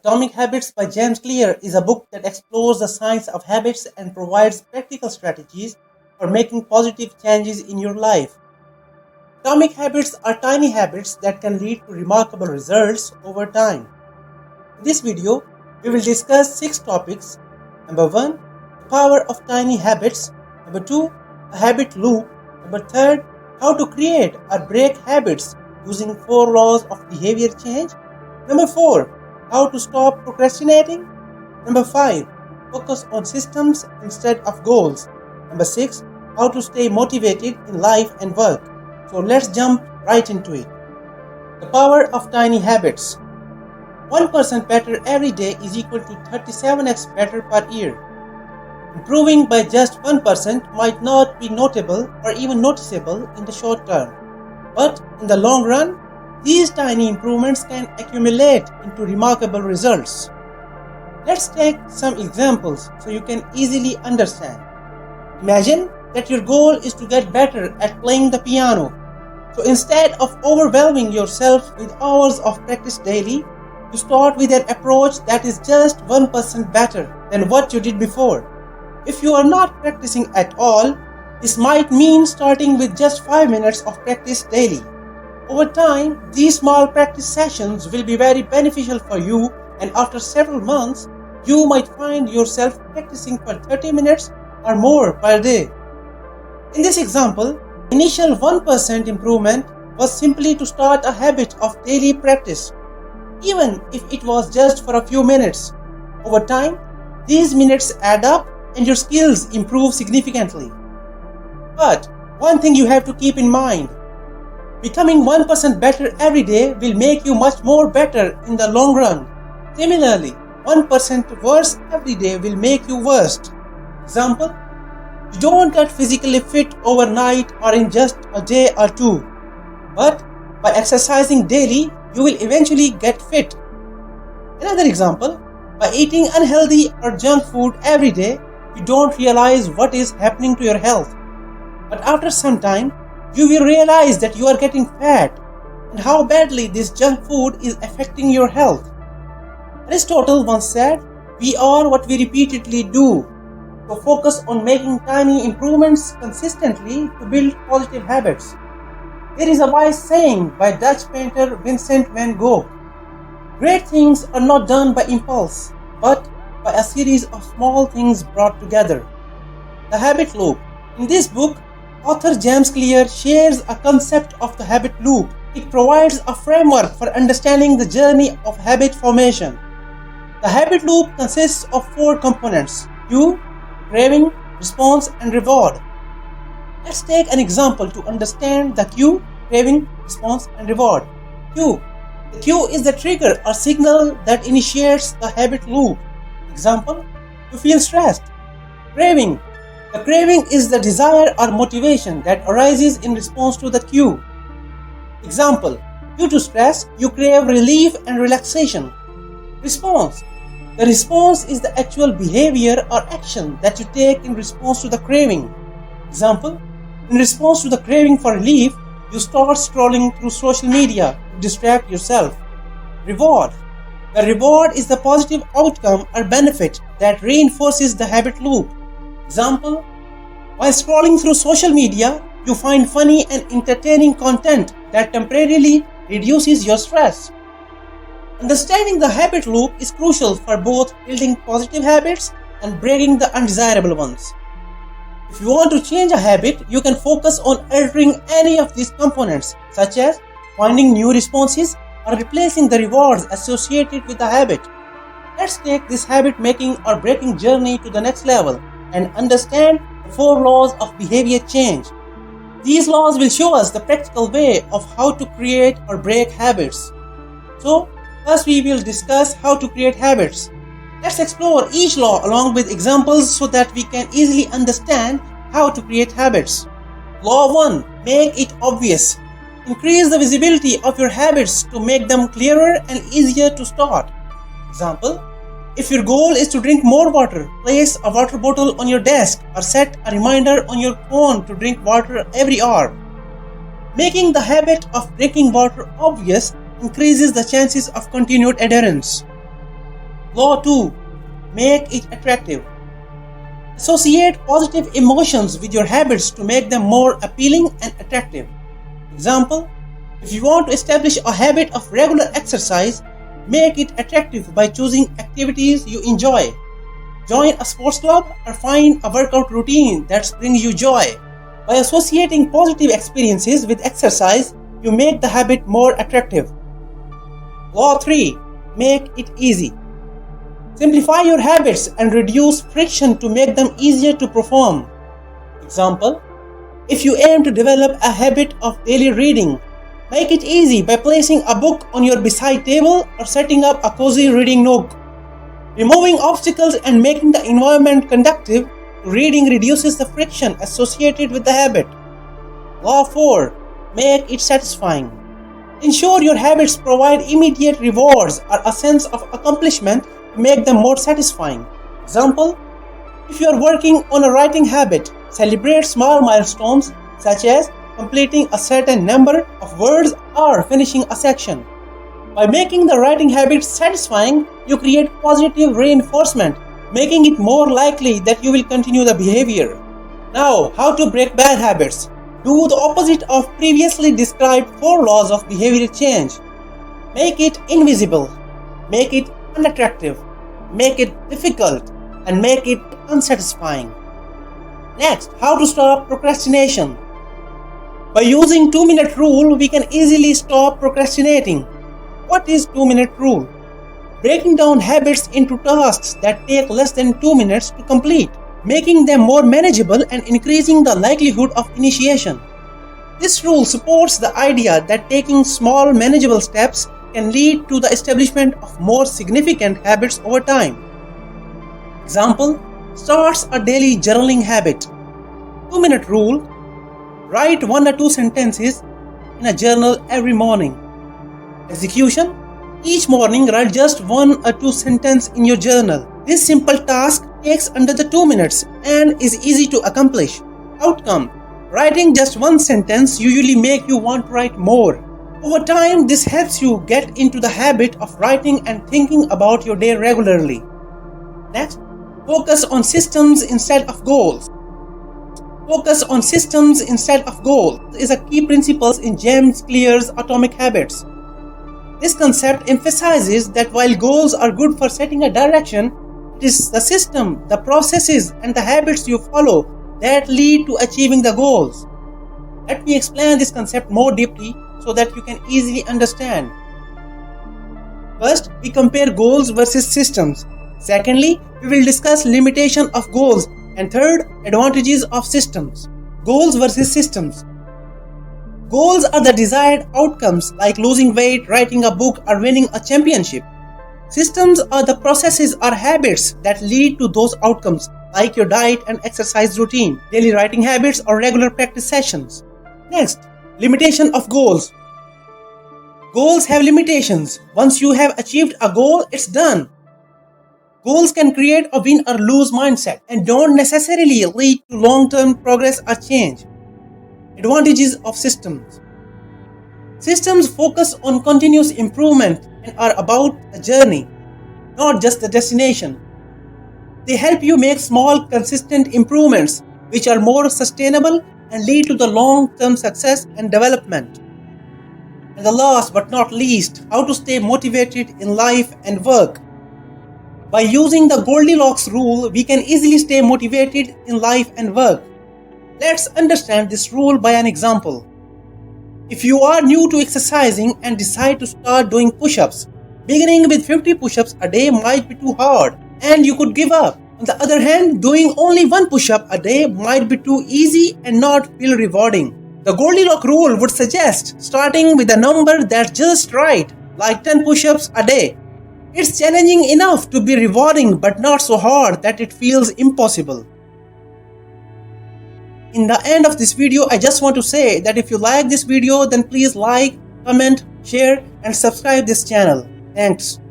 Atomic Habits by James Clear is a book that explores the science of habits and provides practical strategies for making positive changes in your life. Atomic habits are tiny habits that can lead to remarkable results over time. In this video, we will discuss 6 topics. Number 1, the power of tiny habits. Number 2, a habit loop. Number 3, how to create or break habits using 4 laws of behavior change. Number 4, how to stop procrastinating. Number 5, focus on systems instead of goals. Number 6, how to stay motivated in life and work. So let's jump right into it. The power of tiny habits. 1% better every day is equal to 37x better per year. Improving by just 1% might not be notable or even noticeable in the short term, but in the long run, these tiny improvements can accumulate into remarkable results. Let's take some examples so you can easily understand. Imagine that your goal is to get better at playing the piano. So instead of overwhelming yourself with hours of practice daily, you start with an approach that is just 1% better than what you did before. If you are not practicing at all, this might mean starting with just 5 minutes of practice daily. Over time, these small practice sessions will be very beneficial for you, and after several months, you might find yourself practicing for 30 minutes or more per day. In this example, initial 1% improvement was simply to start a habit of daily practice, even if it was just for a few minutes. Over time, these minutes add up and your skills improve significantly. But one thing you have to keep in mind: becoming 1% better every day will make you much more better in the long run. Similarly, 1% worse every day will make you worse. Example, you don't get physically fit overnight or in just a day or two, but by exercising daily, you will eventually get fit. Another example, by eating unhealthy or junk food every day, you don't realize what is happening to your health. But after some time, you will realize that you are getting fat and how badly this junk food is affecting your health. Aristotle once said, "We are what we repeatedly do." So focus on making tiny improvements consistently to build positive habits. There is a wise saying by Dutch painter Vincent van Gogh: "Great things are not done by impulse, but by a series of small things brought together." The habit loop. In this book, author James Clear shares a concept of the habit loop. It provides a framework for understanding the journey of habit formation. The habit loop consists of 4 components: cue, craving, response, and reward. Let's take an example to understand the cue, craving, response, and reward. Cue. The cue is the trigger or signal that initiates the habit loop. Example, you feel stressed. Craving. The craving is the desire or motivation that arises in response to the cue. Example, due to stress, you crave relief and relaxation. Response. The response is the actual behavior or action that you take in response to the craving. Example, in response to the craving for relief, you start scrolling through social media to distract yourself. Reward. The reward is the positive outcome or benefit that reinforces the habit loop. Example, while scrolling through social media, you find funny and entertaining content that temporarily reduces your stress. Understanding the habit loop is crucial for both building positive habits and breaking the undesirable ones. If you want to change a habit, you can focus on altering any of these components, such as finding new responses or replacing the rewards associated with the habit. Let's take this habit making or breaking journey to the next level and understand the 4 laws of behavior change. These laws will show us the practical way of how to create or break habits. So, first we will discuss how to create habits. Let's explore each law along with examples so that we can easily understand how to create habits. Law 1. Make it obvious. Increase the visibility of your habits to make them clearer and easier to start. Example, if your goal is to drink more water, place a water bottle on your desk or set a reminder on your phone to drink water every hour. Making the habit of drinking water obvious increases the chances of continued adherence. Law 2. Make it attractive. Associate positive emotions with your habits to make them more appealing and attractive. Example, if you want to establish a habit of regular exercise, make it attractive by choosing activities you enjoy. Join a sports club or find a workout routine that brings you joy. By associating positive experiences with exercise, you make the habit more attractive. Law 3. Make it easy. Simplify your habits and reduce friction to make them easier to perform. Example, if you aim to develop a habit of daily reading, make it easy by placing a book on your beside table or setting up a cozy reading nook. Removing obstacles and making the environment conducive to reading reduces the friction associated with the habit. Law 4. Make it satisfying. Ensure your habits provide immediate rewards or a sense of accomplishment to make them more satisfying. Example, if you are working on a writing habit, celebrate small milestones such as completing a certain number of words or finishing a section. By making the writing habit satisfying, you create positive reinforcement, making it more likely that you will continue the behavior. Now, how to break bad habits? Do the opposite of previously described 4 laws of behavioral change. Make it invisible, make it unattractive, make it difficult, and make it unsatisfying. Next, how to stop procrastination. By using 2-minute rule, we can easily stop procrastinating. What is 2-minute rule? Breaking down habits into tasks that take less than 2 minutes to complete, making them more manageable and increasing the likelihood of initiation. This rule supports the idea that taking small manageable steps can lead to the establishment of more significant habits over time. Example, starts a daily journaling habit. 2-minute rule, write 1 or 2 sentences in a journal every morning. Execution, each morning write just 1 or 2 sentences in your journal. This simple task takes under the 2 minutes and is easy to accomplish. Outcome, writing just 1 sentence usually make you want to write more. Over time, this helps you get into the habit of writing and thinking about your day regularly. Next, focus on systems instead of goals. Focus on systems instead of goals is a key principle in James Clear's Atomic Habits. This concept emphasizes that while goals are good for setting a direction, it is the system, the processes, and the habits you follow that lead to achieving the goals. Let me explain this concept more deeply so that you can easily understand. First, we compare goals versus systems. Secondly, we will discuss limitation of goals. And third, advantages of systems. Goals versus systems. Goals are the desired outcomes like losing weight, writing a book, or winning a championship. Systems are the processes or habits that lead to those outcomes like your diet and exercise routine, daily writing habits, or regular practice sessions. Next, limitation of goals. Goals have limitations. Once you have achieved a goal, it's done. Goals can create a win or lose mindset and don't necessarily lead to long-term progress or change. Advantages of systems. Systems focus on continuous improvement and are about the journey, not just the destination. They help you make small, consistent improvements which are more sustainable and lead to the long-term success and development. And the last but not least, how to stay motivated in life and work. By using the Goldilocks rule, we can easily stay motivated in life and work. Let's understand this rule by an example. If you are new to exercising and decide to start doing push-ups, beginning with 50 push-ups a day might be too hard and you could give up. On the other hand, doing only 1 push-up a day might be too easy and not feel rewarding. The Goldilocks rule would suggest starting with a number that's just right, like 10 push-ups a day. It's challenging enough to be rewarding but not so hard that it feels impossible. In the end of this video, I just want to say that if you like this video, then please like, comment, share and subscribe this channel. Thanks.